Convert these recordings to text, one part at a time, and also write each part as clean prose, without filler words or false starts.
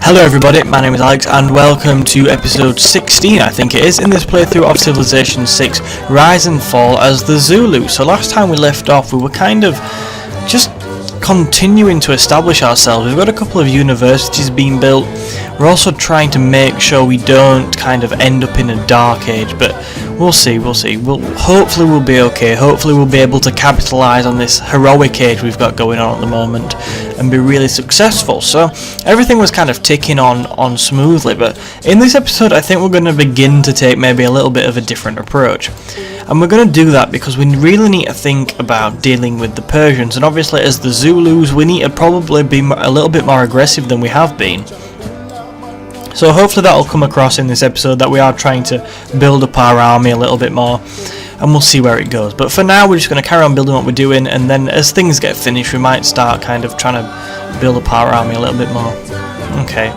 Hello everybody, my name is Alex and welcome to episode 16 I think it is, in this playthrough of Civilization 6 Rise and Fall as the Zulu. So last time we left off we were kind of just continuing to establish ourselves. We've got a couple of universities being built. We're also trying to make sure we don't kind of end up in a dark age, but we'll see. Hopefully we'll be okay. Hopefully we'll be able to capitalise on this heroic age we've got going on at the moment and be really successful. So everything was kind of ticking on smoothly, but in this episode I think we're going to begin to take maybe a little bit of a different approach. And we're going to do that because we really need to think about dealing with the Persians, and obviously as the Zulus we need to probably be a little bit more aggressive than we have been. So hopefully that'll come across in this episode, that we are trying to build up our army a little bit more, and we'll see where it goes. But for now we're just going to carry on building what we're doing, and then as things get finished we might start kind of trying to build up our army a little bit more. Okay,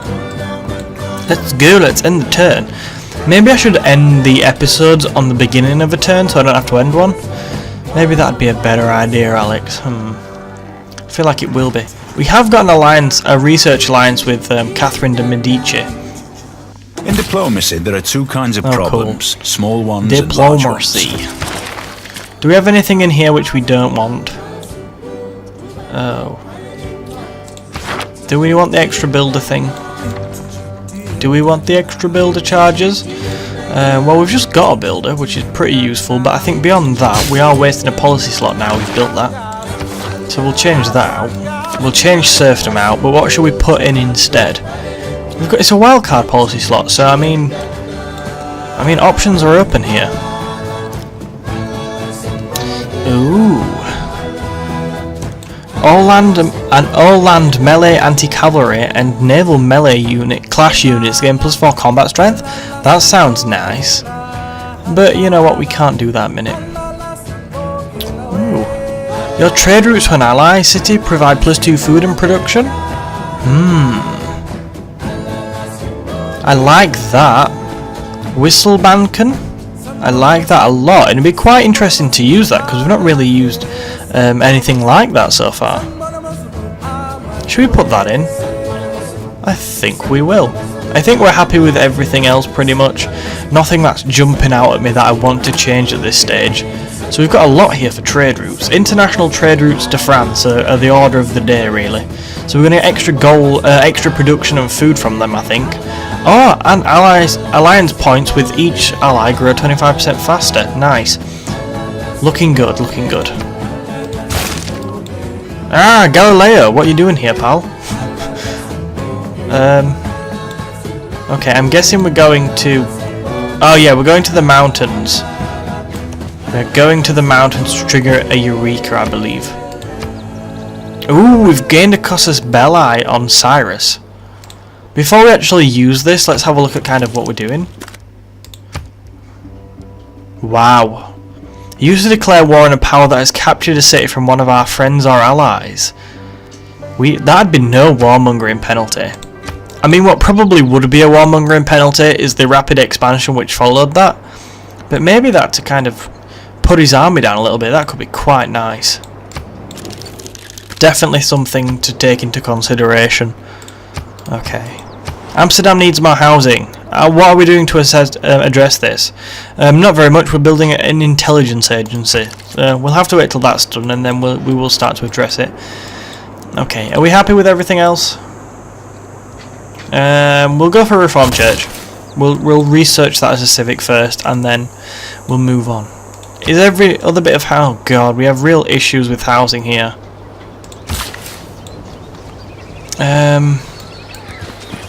let's go, let's end the turn. Maybe I should end the episodes on the beginning of a turn so I don't have to end one. Maybe that'd be a better idea, Alex. I feel like it will be. We have got an alliance, a research alliance with Catherine de Medici. In diplomacy, there are two kinds of problems, cool. Small ones Diplomacy. and large ones. Do we have anything in here which we don't want? Oh. Do we want the extra builder thing? Do we want the extra builder charges? Well, we've just got a builder, which is pretty useful, but I think beyond that, we are wasting a policy slot now we've built that. So we'll change that out. We'll change serfdom out, but what should we put in instead? It's a wildcard policy slot, so I mean options are open here. Ooh. All land melee anti-cavalry and naval melee clash units gain +4 combat strength. That sounds nice, but you know what? We can't do that minute. Ooh. Your trade routes for an ally city provide +2 food and production. I like that. Whistlebanken. I like that a lot, and it'd be quite interesting to use that because we've not really used anything like that so far. Should we put that in? I think we will. I think we're happy with everything else pretty much. Nothing that's jumping out at me that I want to change at this stage. So we've got a lot here for trade routes. International trade routes to France are the order of the day, really. So we're going to get extra production and food from them, I think. Oh, and alliance points with each ally grow 25% faster. Nice. Looking good, looking good. Ah, Galileo, what are you doing here, pal? Okay, I'm guessing we're going to... Oh yeah, we're going to the mountains. We're going to the mountains to trigger a Eureka, I believe. Ooh, we've gained a Casus Belli on Cyrus. Before we actually use this, let's have a look at kind of what we're doing. Wow. Use to declare war on a power that has captured a city from one of our friends or allies. That'd be no warmongering penalty. I mean, what probably would be a warmongering penalty is the rapid expansion which followed that. But maybe that to kind of put his army down a little bit, that could be quite nice. Definitely something to take into consideration. Okay. Amsterdam needs more housing. What are we doing to address this? Not very much. We're building an intelligence agency. We'll have to wait till that's done, and then we will start to address it. Okay. Are we happy with everything else? We'll go for Reform Church. We'll research that as a civic first, and then we'll move on. Is every other bit of oh god, we have real issues with housing here.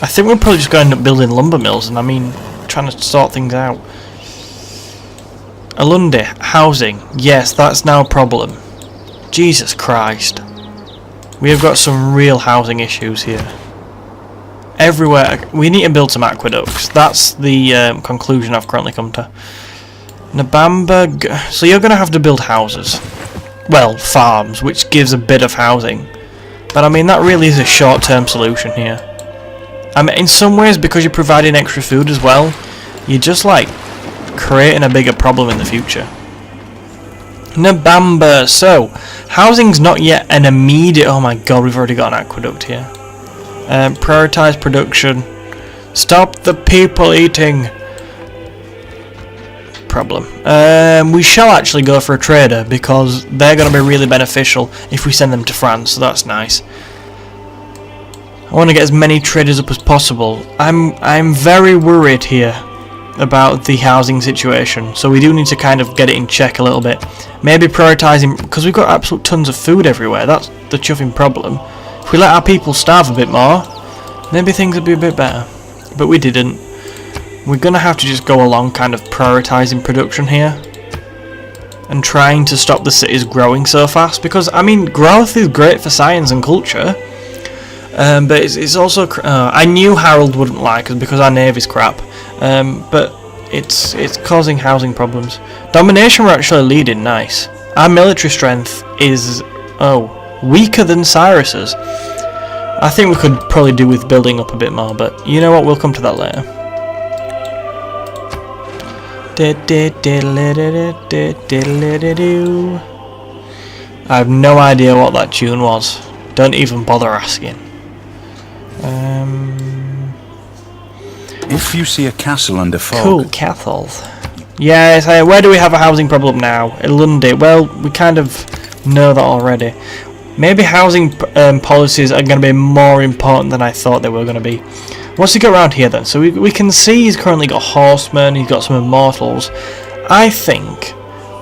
I think we're probably just going to end up building lumber mills, and I mean, trying to sort things out. Alundi, housing. Yes, that's now a problem. Jesus Christ. We have got some real housing issues here. Everywhere. We need to build some aqueducts. That's the conclusion I've currently come to. Nabamba. So you're going to have to build houses. Well, farms, which gives a bit of housing. But I mean, that really is a short-term solution here. I mean, in some ways, because you're providing extra food as well, you're just like creating a bigger problem in the future. Nabamba. So, housing's not yet an immediate... Oh my god, we've already got an aqueduct here. Prioritize production. Stop the people eating. Problem. We shall actually go for a trader because they're going to be really beneficial if we send them to France, so that's nice. I want to get as many traders up as possible. I'm very worried here about the housing situation, so we do need to kind of get it in check a little bit. Maybe prioritising, because we've got absolute tons of food everywhere. That's the chuffing problem. If we let our people starve a bit more, maybe things would be a bit better. But we didn't. We're going to have to just go along kind of prioritising production here and trying to stop the cities growing so fast, because I mean growth is great for science and culture, but it's also I knew Harold wouldn't like us because our navy's crap, but it's causing housing problems. Domination we're actually leading, nice. Our military strength is weaker than Cyrus's. I think we could probably do with building up a bit more, but you know what, we'll come to that later. I have no idea what that tune was. Don't even bother asking. If you see a castle under fog... Cool, castles. Yes, where do we have a housing problem now? In London. Well, we kind of know that already. Maybe housing policies are going to be more important than I thought they were going to be. What's he got around here then? So we can see he's currently got horsemen, he's got some immortals. I think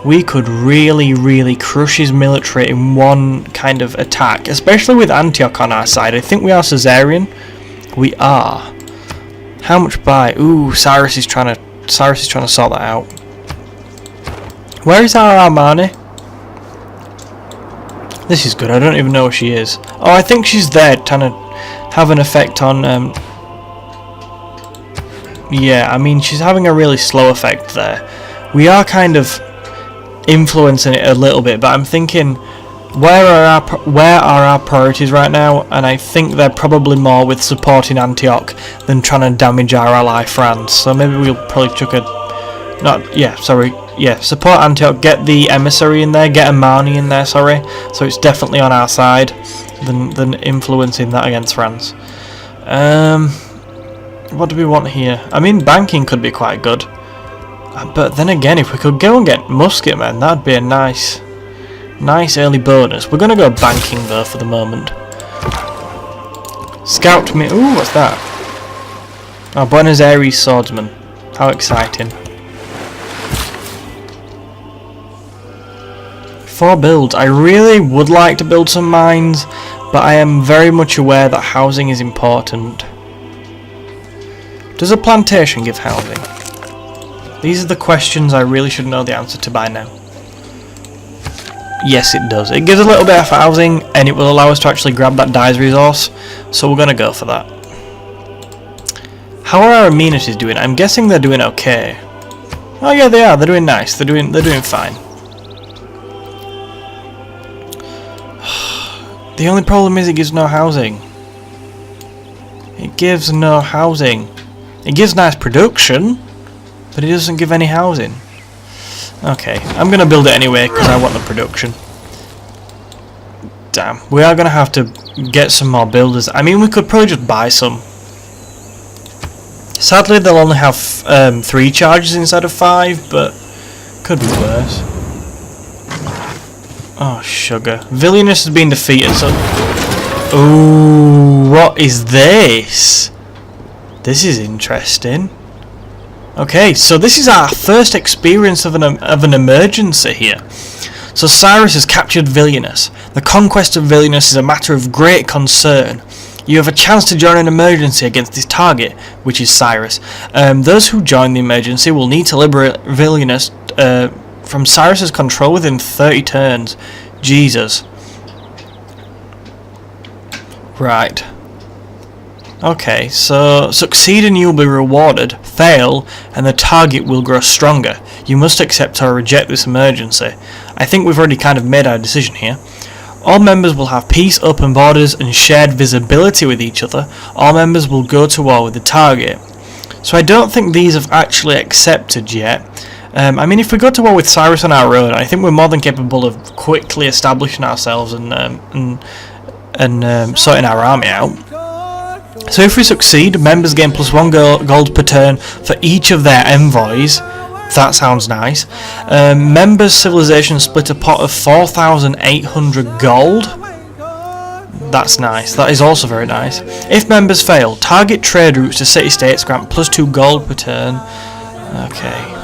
we could really crush his military in one kind of attack, especially with Antioch on our side. I think we are Caesarian. We are. How much by? Ooh, Cyrus is trying to sort that out. Where is our Armani? This is good. I don't even know where she is. Oh, I think she's there, trying to have an effect on. Yeah, I mean, she's having a really slow effect there. We are kind of influencing it a little bit, but I'm thinking, where are our priorities right now? And I think they're probably more with supporting Antioch than trying to damage our ally France. So maybe we'll probably chuck a... support Antioch, get the emissary in there, get Amani in there, sorry. So it's definitely on our side than influencing that against France. What do we want here? I mean, banking could be quite good. But then again, if we could go and get musketmen, that'd be a nice early bonus. We're going to go banking, though, for the moment. Scout me... Ooh, what's that? Oh, Buenos Aires swordsman. How exciting. 4 builds. I really would like to build some mines, but I am very much aware that housing is important. Does a plantation give housing? These are the questions I really should know the answer to by now. Yes, it does. It gives a little bit of housing, and it will allow us to actually grab that dyes resource, so we're going to go for that. How are our amenities doing? I'm guessing they're doing okay. Oh yeah, they are. They're doing nice. They're doing fine. The only problem is it gives no housing. It gives no housing. It gives nice production, but it doesn't give any housing. Okay, I'm going to build it anyway because I want the production. Damn, we are going to have to get some more builders. I mean, we could probably just buy some. Sadly, they'll only have 3 charges instead of 5, but could be worse. Oh, sugar. Villainous has been defeated, so... Ooh, what is this? This is interesting. Okay, so this is our first experience of an emergency here. So Cyrus has captured Villainous. The conquest of Villainous is a matter of great concern. You have a chance to join an emergency against this target, which is Cyrus. Those who join the emergency will need to liberate Villainous from Cyrus's control within 30 turns. Jesus. Right. Okay, so succeed and you'll be rewarded. Fail, and the target will grow stronger. You must accept or reject this emergency. I think we've already kind of made our decision here. All members will have peace, open borders, and shared visibility with each other. All members will go to war with the target. So I don't think these have actually accepted yet. I mean, if we go to war with Cyrus on our own, I think we're more than capable of quickly establishing ourselves and sorting our army out. So if we succeed, members gain +1 gold per turn for each of their envoys. That sounds nice. Members' civilization split a pot of 4,800 gold. That's nice. That is also very nice. If members fail, target trade routes to city-states grant +2 gold per turn. Okay.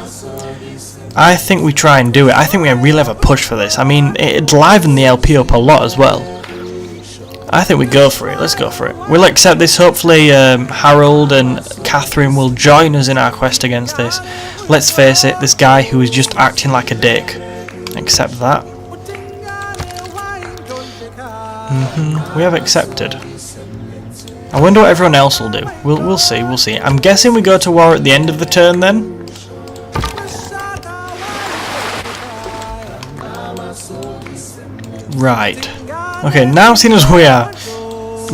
I think we try and do it. I think we really have a push for this. I mean, it'd liven the LP up a lot as well. I think we go for it. Let's go for it. We'll accept this. Hopefully Harold and Catherine will join us in our quest against this. Let's face it, this guy who is just acting like a dick. Accept that. We have accepted. I wonder what everyone else will do. We'll see. We'll see. I'm guessing we go to war at the end of the turn then. Right. Okay, now seeing as we are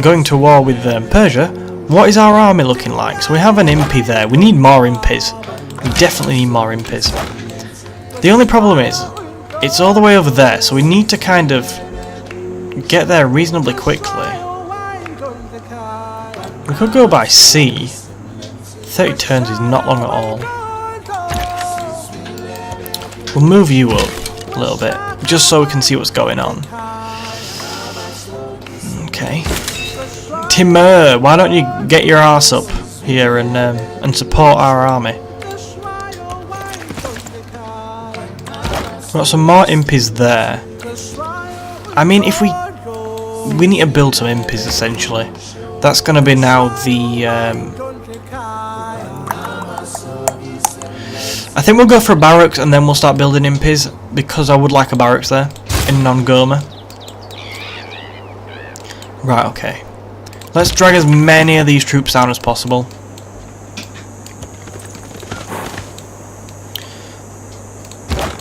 going to war with Persia, what is our army looking like? So we have an impy there. We need more impies. We definitely need more impies. The only problem is, it's all the way over there, so we need to kind of get there reasonably quickly. We could go by sea. 30 turns is not long at all. We'll move you up a little bit, just so we can see what's going on. Okay. Timur, why don't you get your arse up here and support our army? We've got some more impies there. I mean, if we need to build some impies essentially. That's going to be now the. I think we'll go for a barracks and then we'll start building impies because I would like a barracks there in non-Goma. Right, okay. Let's drag as many of these troops down as possible.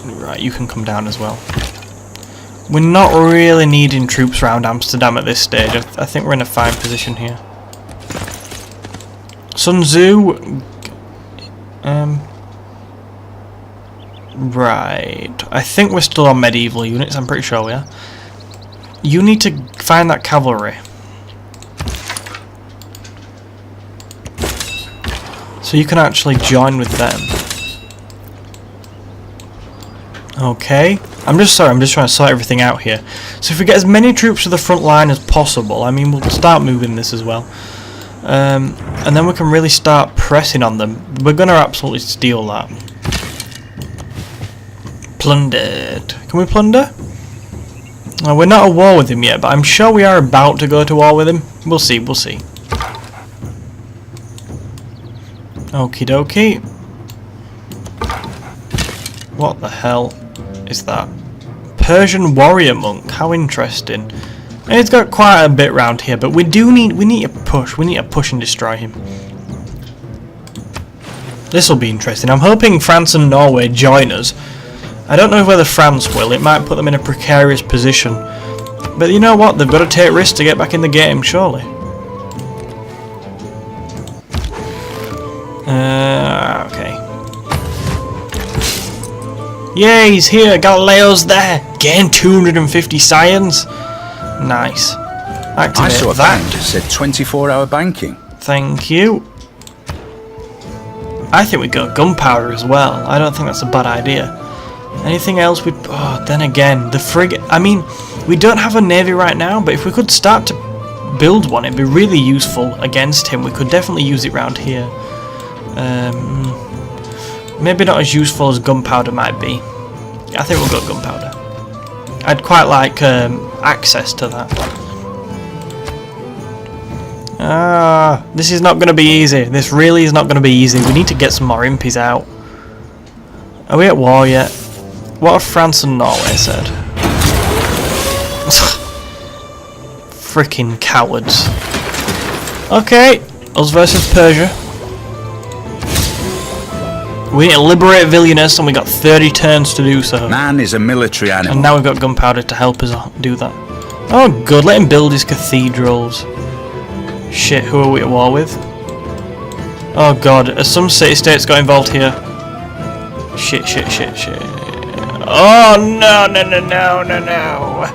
Right, you can come down as well. We're not really needing troops around Amsterdam at this stage. I think we're in a fine position here. Sun Tzu... right. I think we're still on medieval units, I'm pretty sure we are. You need to find that cavalry. So you can actually join with them. Okay. I'm just trying to sort everything out here. So if we get as many troops to the front line as possible, I mean, we'll start moving this as well. And then we can really start pressing on them. We're going to absolutely steal that. Plundered. Can we plunder? We're not at war with him yet, but I'm sure we are about to go to war with him. We'll see, we'll see. Okie dokie. What the hell is that? Persian warrior monk. How interesting. And it's got quite a bit round here, but we need to push. We need to push and destroy him. This will be interesting. I'm hoping France and Norway join us. I don't know whether France will. It might put them in a precarious position. But you know what? They've got to take risks to get back in the game, surely. Okay. Yay, he's here. Galileo's there. Gain 250 science. Nice. Activate I saw a that. bank that said 24-hour banking. Thank you. I think we go gunpowder as well. I don't think that's a bad idea. Anything else? Oh, then again, the frigate. I mean, we don't have a navy right now, but if we could start to build one, it'd be really useful against him. We could definitely use it round here. Maybe not as useful as gunpowder might be. I think we'll go gunpowder. I'd quite like access to that. This is not going to be easy. This really is not going to be easy. We need to get some more impies out. Are we at war yet? What have France and Norway said? Freaking cowards. Okay, us versus Persia. We need to liberate Vilnius, and we got 30 turns to do so. Man is a military animal. And now we've got gunpowder to help us do that. Oh good, let him build his cathedrals. Shit, who are we at war with? Oh god, has some city-states got involved here? Shit, shit, shit, shit. Oh no, no, no, no, no, no.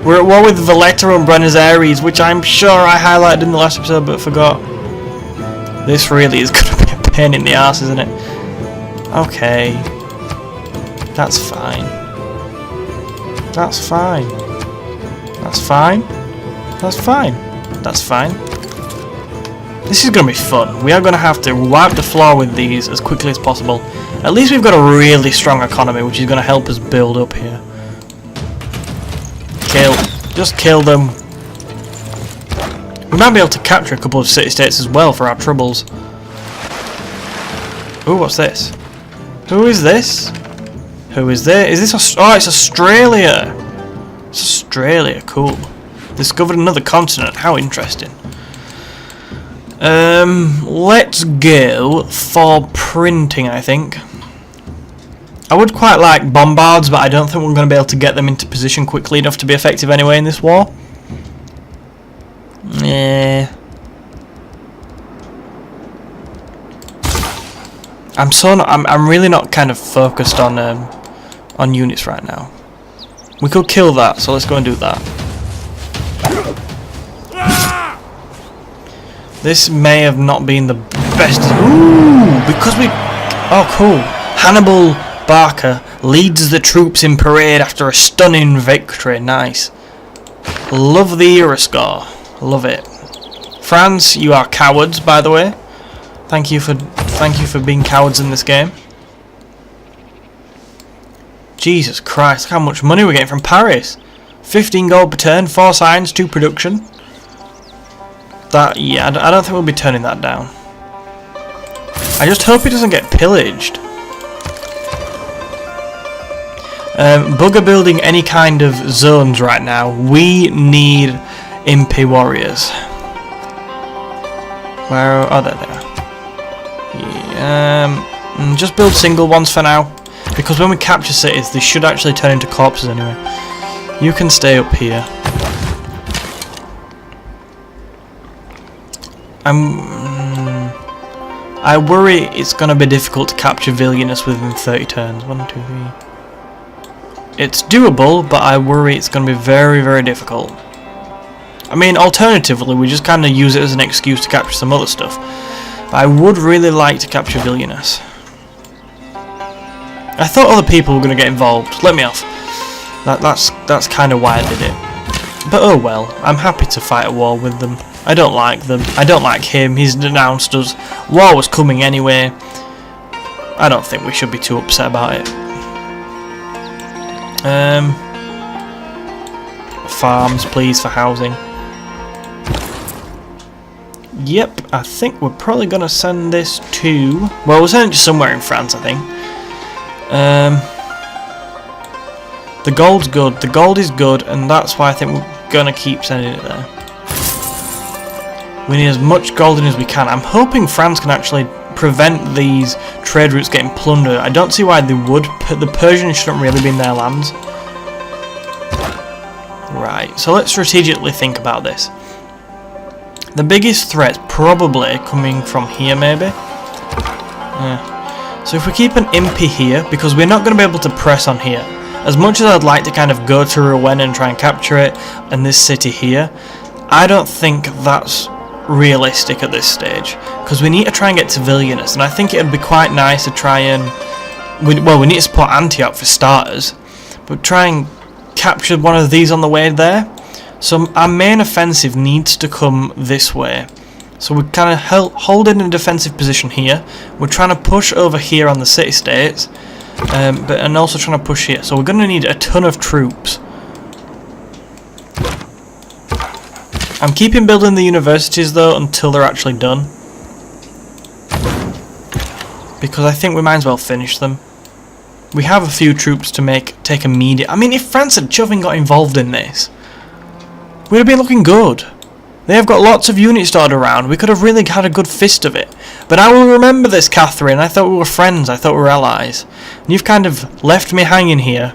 We're at war with Valletta and Buenos Aires, which I'm sure I highlighted in the last episode but forgot. This really is going to be a pain in the arse, isn't it? Okay. That's fine. That's fine. That's fine. That's fine. That's fine. This is going to be fun. We are going to have to wipe the floor with these as quickly as possible. At least we've got a really strong economy, which is going to help us build up here. Kill. Just kill them. We might be able to capture a couple of city-states as well for our troubles. Ooh, what's this? Who is this? Who is there? Is this oh, it's Australia! It's Australia, cool. Discovered another continent, how interesting. Let's go for printing, I think. I would quite like bombards, but I don't think we're going to be able to get them into position quickly enough to be effective anyway in this war. Yeah. I'm really not kind of focused on units right now. We could kill that, so let's go and do that. This may have not been the best. Ooh, because we. Oh, cool. Hannibal Barca leads the troops in parade after a stunning victory. Nice. Love the era score. Love it. France, you are cowards, by the way. Thank you for being cowards in this game. Jesus Christ, look how much money we're getting from Paris. 15 gold per turn, 4 signs, 2 production. That, yeah, I don't think we'll be turning that down. I just hope it doesn't get pillaged. Bugger building any kind of zones right now. We need MP warriors. Where are they there? Yeah, just build single ones for now. Because when we capture cities, they should actually turn into corpses anyway. You can stay up here. I worry it's going to be difficult to capture Vilnius within 30 turns. 1, 2, 3. It's doable, but I worry it's going to be very, very difficult. I mean, alternatively, we just kind of use it as an excuse to capture some other stuff. But I would really like to capture Vilnius. I thought other people were going to get involved. Let me off. That's kind of why I did it. But oh well, I'm happy to fight a war with them. I don't like them. I don't like him. He's denounced us. War was coming anyway. I don't think we should be too upset about it. Farms, please, for housing. Yep, I think we're probably going to send this to... Well, we'll send it to somewhere in France, I think. The gold's good. The gold is good, and that's why I think we're going to keep sending it there. We need as much gold in as we can. I'm hoping France can actually prevent these trade routes getting plundered. I don't see why they would. The Persians shouldn't really be in their lands. Right, so let's strategically think about this. The biggest threat's probably coming from here, maybe. So if we keep an MP here, because we're not going to be able to press on here. As much as I'd like to kind of go to Rouen and try and capture it, and this city here, I don't think that's realistic at this stage, because we need to try and get to Vilnius, and I think it would be quite nice to try and we need to support Antioch for starters, but try and capture one of these on the way there. So our main offensive needs to come this way, so we're kind of holding a defensive position here. We're trying to push over here on the city-states, and also trying to push here, so we're going to need a ton of troops. I'm keeping building the universities though until they're actually done, because I think we might as well finish them. We have a few troops to take immediate. I mean, if France and Chuffing got involved in this, we'd have been looking good. They have got lots of units dotted around. We could have really had a good fist of it. But I will remember this, Catherine. I thought we were friends. I thought we were allies. And you've kind of left me hanging here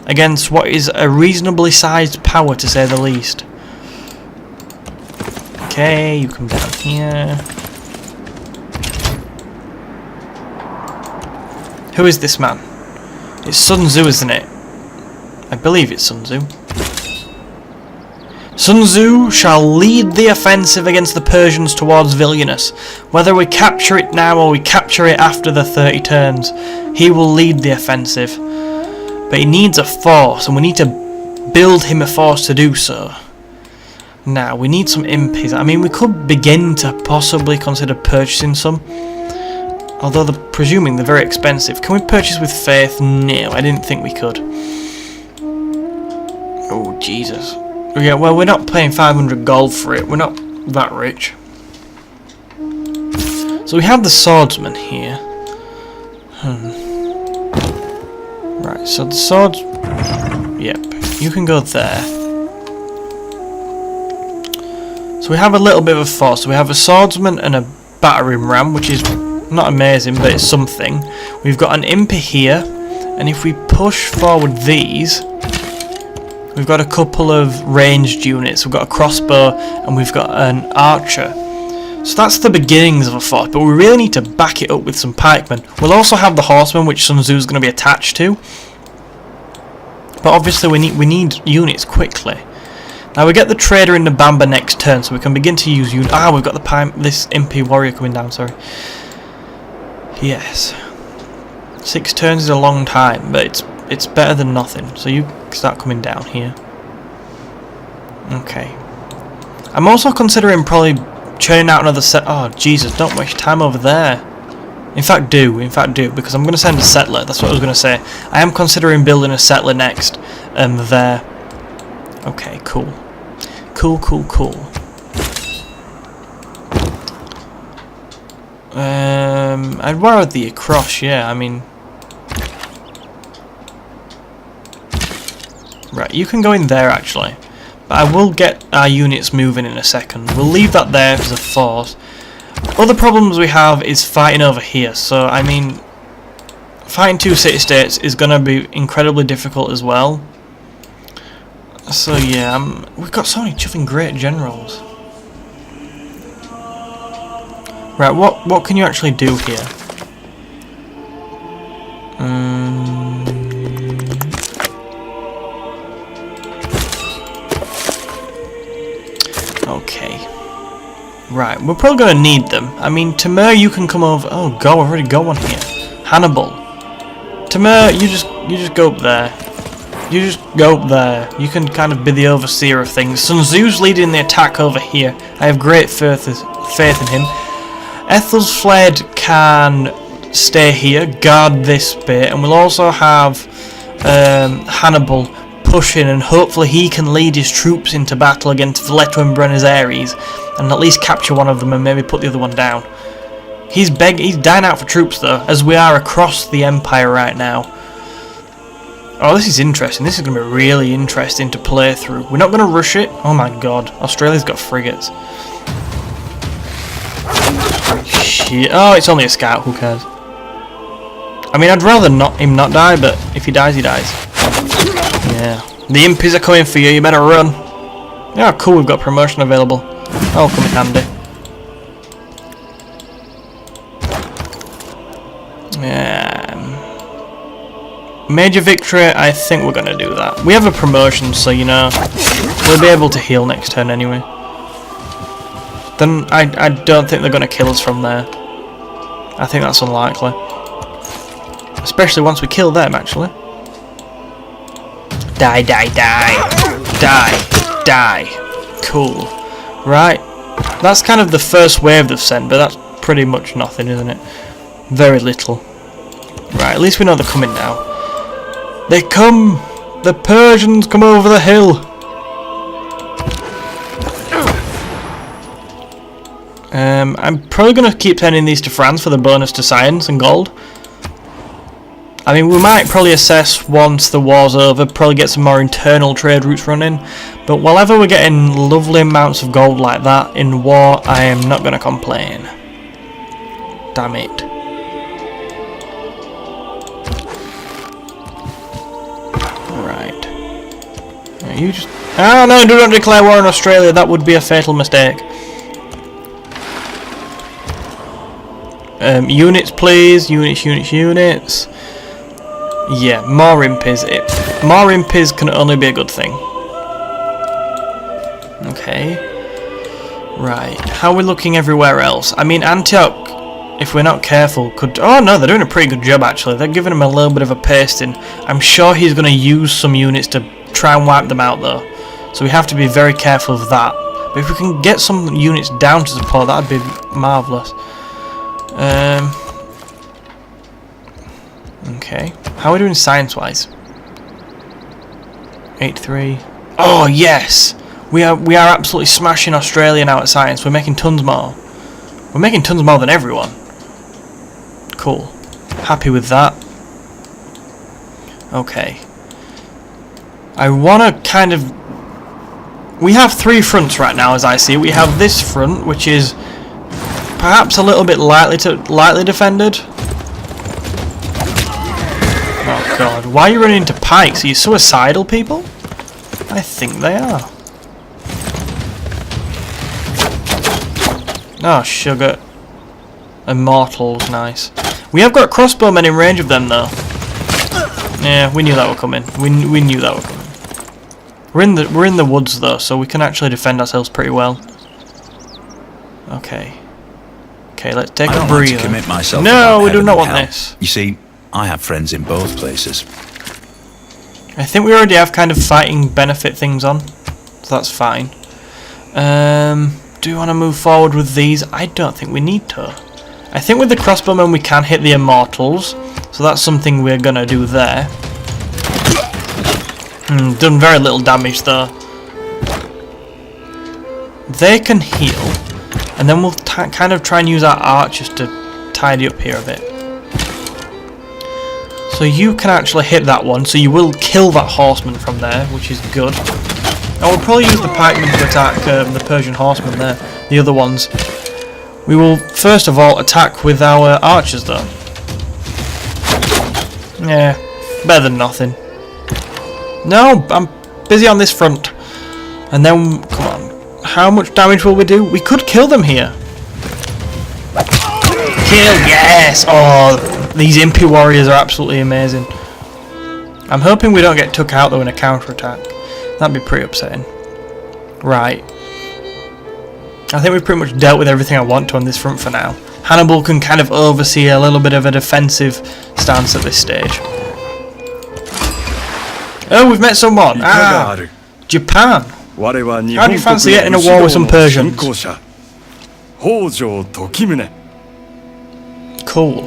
against what is a reasonably sized power, to say the least. Okay, you come down here. Who is this man? It's Sun Tzu, isn't it? I believe it's Sun Tzu. Sun Tzu shall lead the offensive against the Persians towards Vilnius. Whether we capture it now or we capture it after the 30 turns, he will lead the offensive. But he needs a force, and we need to build him a force to do so. Now, we need some impies. I mean, we could begin to possibly consider purchasing some. Although, presuming they're very expensive. Can we purchase with faith? No, I didn't think we could. Oh, Jesus. Yeah, well, we're not paying 500 gold for it. We're not that rich. So we have the swordsman here. Right, so the swords... Yep, you can go there. So we have a little bit of a force. So we have a swordsman and a battering ram, which is not amazing, but it's something. We've got an impy here, and if we push forward these... We've got a couple of ranged units. We've got a crossbow and we've got an archer. So that's the beginnings of a fort, but we really need to back it up with some pikemen. We'll also have the horsemen, which Sun Tzu is going to be attached to. But obviously we need units quickly. Now we get the trader in the Bamba next turn, so we can begin to use units. Ah, we've got this impy warrior coming down, sorry. Yes. 6 turns is a long time, but it's better than nothing. So you start coming down here. Okay. I'm also considering probably churning out another set. Oh Jesus! Don't waste time over there. In fact, do because I'm going to send a settler. That's what I was going to say. I am considering building a settler next. There. Okay. Cool. Cool. I'd rather the across. Yeah. I mean. Right, you can go in there actually, but I will get our units moving in a second. We'll leave that there as a force. Other problems we have is fighting over here, so I mean, fighting 2 city-states is going to be incredibly difficult as well. So yeah, we've got so many chuffing great generals. Right, what can you actually do here? Okay. Right, we're probably going to need them. I mean, Timur, you can come over. Oh, God, I've already got one here. Hannibal. Timur, you just go up there. You just go up there. You can kind of be the overseer of things. Sun Tzu's leading the attack over here. I have great faith in him. Ethelflaed can stay here, guard this bit, and we'll also have Hannibal pushing, and hopefully he can lead his troops into battle against Valeto and Buenos Aires and at least capture one of them and maybe put the other one down. He's dying out for troops though, as we are across the empire right now. Oh, this is interesting. This is going to be really interesting to play through. We're not going to rush it. Oh my god, Australia's got frigates. Shit. Oh, it's only a scout, who cares? I mean, I'd rather him not die, but if he dies, he dies. Yeah. The impies are coming for you, you better run. Yeah, cool, we've got promotion available. That'll come in handy. Yeah. Major victory, I think we're going to do that. We have a promotion, so, you know, we'll be able to heal next turn anyway. Then I don't think they're going to kill us from there. I think that's unlikely. Especially once we kill them, actually. Die. Cool. Right. That's kind of the first wave they've sent, but that's pretty much nothing, isn't it? Very little. Right, at least we know they're coming now. They come! The Persians come over the hill! I'm probably going to keep sending these to France for the bonus to science and gold. I mean, we might probably assess once the war's over, probably get some more internal trade routes running, but whenever we're getting lovely amounts of gold like that in war, I am not going to complain. Damn it. Right. You just... Ah, no, do not declare war on Australia, that would be a fatal mistake. Units please, units. Yeah, more impies. More impies can only be a good thing. Okay. Right. How are we looking everywhere else? I mean, Antioch, if we're not careful, could... Oh no, they're doing a pretty good job actually. They're giving him a little bit of a pasting. I'm sure he's going to use some units to try and wipe them out though. So we have to be very careful of that. But if we can get some units down to support, that'd be marvellous. Okay. How are we doing science-wise? 8-3. Oh yes! We are absolutely smashing Australia now at science. We're making tons more. We're making tons more than everyone. Cool. Happy with that. Okay. I want to kind of... We have 3 fronts right now, as I see. We have this front, which is perhaps a little bit lightly defended. Oh god, why are you running into pikes? Are you suicidal, people? I think they are. Oh, sugar. Immortals, nice. We have got crossbowmen in range of them, though. Yeah, we knew that were coming. We knew that were coming. We're in the woods though, so we can actually defend ourselves pretty well. Okay. Okay, let's take a breather. To commit myself no, we do not want this. You see, I have friends in both places. I think we already have kind of fighting benefit things on, so that's fine. Do you want to move forward with these? I don't think we need to. I think with the crossbowmen we can hit the immortals, so that's something we're gonna do there. Done very little damage though. They can heal, and then we'll kind of try and use our archers to tidy up here a bit. So you can actually hit that one, so you will kill that horseman from there, which is good. I will probably use the pikemen to attack the Persian horsemen there, the other ones. We will first of all attack with our archers though. Yeah, better than nothing. No, I'm busy on this front. And then, come on, how much damage will we do? We could kill them here. Kill, yes! Oh, these impy warriors are absolutely amazing. I'm hoping we don't get took out though in a counter-attack. That'd be pretty upsetting. Right. I think we've pretty much dealt with everything I want to on this front for now. Hannibal can kind of oversee a little bit of a defensive stance at this stage. Oh, we've met someone! Ah! Japan! How do you fancy getting a war with some Persians? Cool.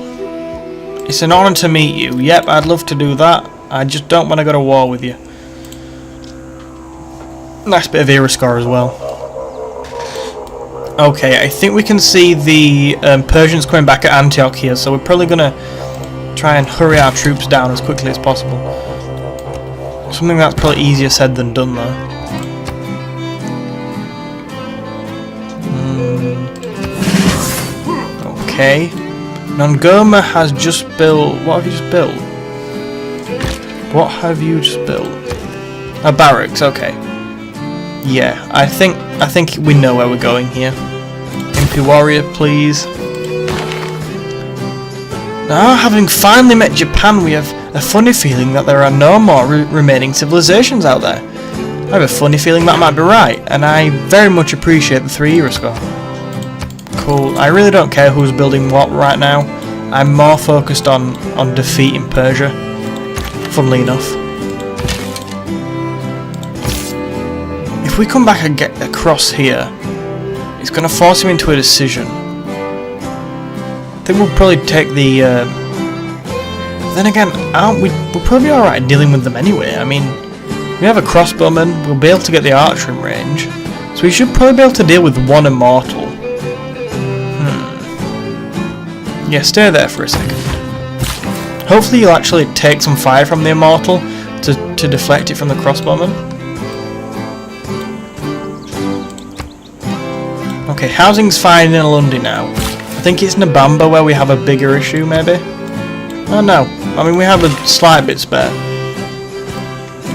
It's an honour to meet you. Yep, I'd love to do that. I just don't want to go to war with you. Nice bit of era score as well. Okay, I think we can see the Persians coming back at Antioch here, so we're probably going to try and hurry our troops down as quickly as possible. Something that's probably easier said than done though. Okay. Nongoma has just built... What have you just built? What have you just built? A barracks, okay. Yeah, I think we know where we're going here. Impy warrior, please. Now, having finally met Japan, we have a funny feeling that there are no more remaining civilizations out there. I have a funny feeling that might be right, and I very much appreciate the 3 era score. Cool. I really don't care who's building what right now. I'm more focused on defeating Persia, funnily enough. If we come back and get across here, it's going to force him into a decision. I think we'll probably take the... Then again, we'll probably be alright dealing with them anyway. I mean, we have a crossbowman, we'll be able to get the archer in range. So we should probably be able to deal with one immortal. Yeah, stay there for a second. Hopefully you'll actually take some fire from the immortal to deflect it from the crossbowman. Okay, housing's fine in Lundi now. I think it's Nabamba where we have a bigger issue, maybe? Oh no, I mean we have a slight bit spare.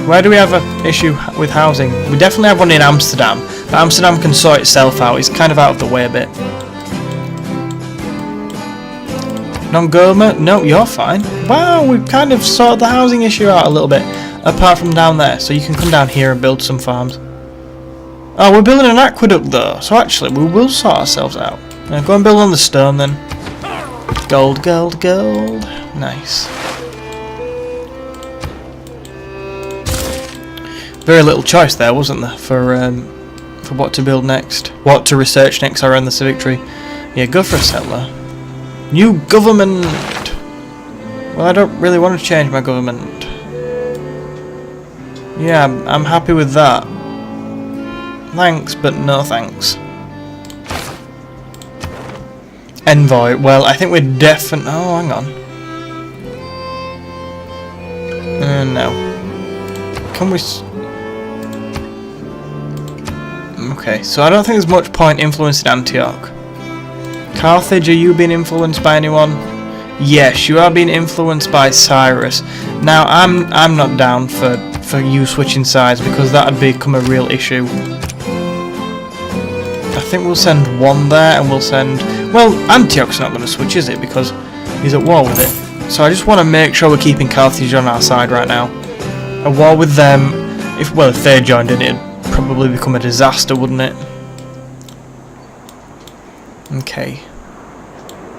Where do we have an issue with housing? We definitely have one in Amsterdam, but Amsterdam can sort itself out, it's kind of out of the way a bit. Nongoma? No, you're fine. Wow, we've kind of sorted the housing issue out a little bit, apart from down there, so you can come down here and build some farms. Oh, we're building an aqueduct though, so actually we will sort ourselves out. Now go and build on the stone then. Gold, gold, gold. Nice. Very little choice there, wasn't there, for what to build next, what to research next around the civic tree. Yeah, go for a settler. New government. Well, I don't really want to change my government. Yeah, I'm happy with that. Thanks, but no thanks. Envoy. Well, I think we're definitely. Oh, hang on. No. Can we? Okay, so I don't think there's much point influencing Antioch. Carthage, are you being influenced by anyone? Yes, you are being influenced by Cyrus. Now, I'm not down for you switching sides because that would become a real issue. I think we'll send one there, and we'll send... Well, Antioch's not going to switch, is it? Because he's at war with it. So I just want to make sure we're keeping Carthage on our side right now. A war with them, if they joined in, it'd probably become a disaster, wouldn't it? Okay.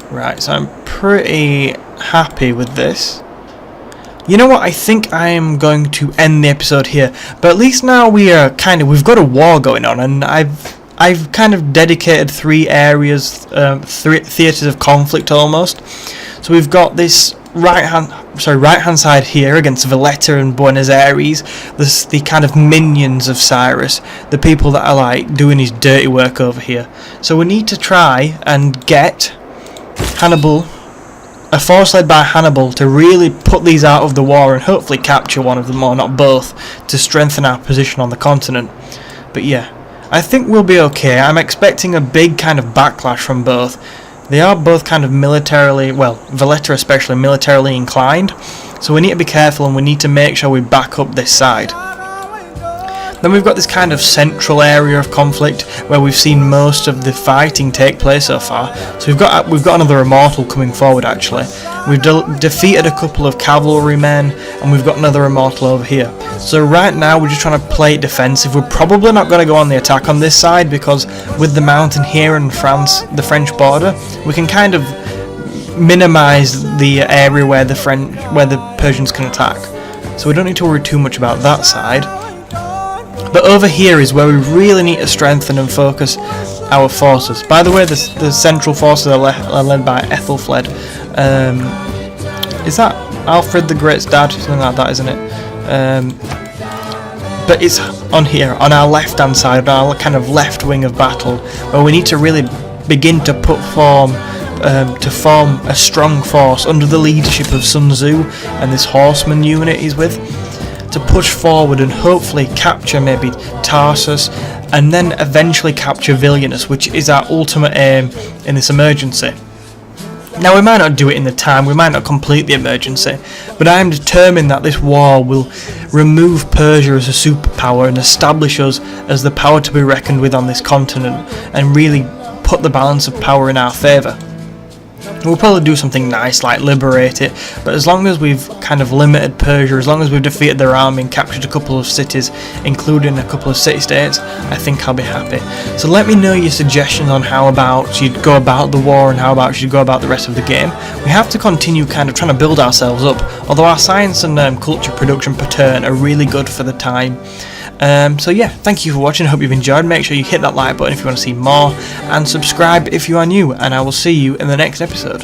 Right, so I'm pretty happy with this. You know what, I think I am going to end the episode here, but at least now we've got a war going on, and I've kind of dedicated 3 areas, 3 theatres of conflict almost. So we've got this right hand side here against Valletta and Buenos Aires, the kind of minions of Cyrus, the people that are like doing his dirty work over here. So we need to try and get Hannibal, a force led by Hannibal, to really put these out of the war and hopefully capture one of them, or not both, to strengthen our position on the continent. But yeah, I think we'll be okay. I'm expecting a big kind of backlash from both. They are both kind of militarily, well, Valletta especially, militarily inclined, so we need to be careful and we need to make sure we back up this side. Then we've got this kind of central area of conflict where we've seen most of the fighting take place so far. So we've got another immortal coming forward actually. We've defeated a couple of cavalrymen and we've got another immortal over here. So right now we're just trying to play it defensive. We're probably not going to go on the attack on this side because with the mountain here in France, the French border, we can kind of minimise the area where the Persians can attack. So we don't need to worry too much about that side. But over here is where we really need to strengthen and focus our forces. By the way, the central forces are led by Ethelfled. Is that Alfred the Great's dad? Something like that, isn't it? But it's on here, on our left-hand side, on our kind of left wing of battle, where we need to really begin to form a strong force under the leadership of Sun Tzu and this horseman unit he's with, to push forward and hopefully capture maybe Tarsus and then eventually capture Vilnius, which is our ultimate aim in this emergency. Now we might not do it in the time, we might not complete the emergency, but I am determined that this war will remove Persia as a superpower and establish us as the power to be reckoned with on this continent and really put the balance of power in our favour. We'll probably do something nice like liberate it, but as long as we've kind of limited Persia, as long as we've defeated their army and captured a couple of cities, including a couple of city-states, I think I'll be happy. So let me know your suggestions on how about you'd go about the war and how about you'd go about the rest of the game. We have to continue kind of trying to build ourselves up, although our science and culture production per turn are really good for the time. So yeah, thank you for watching, I hope you've enjoyed. Make sure you hit that like button if you want to see more, and subscribe if you are new, and I will see you in the next episode.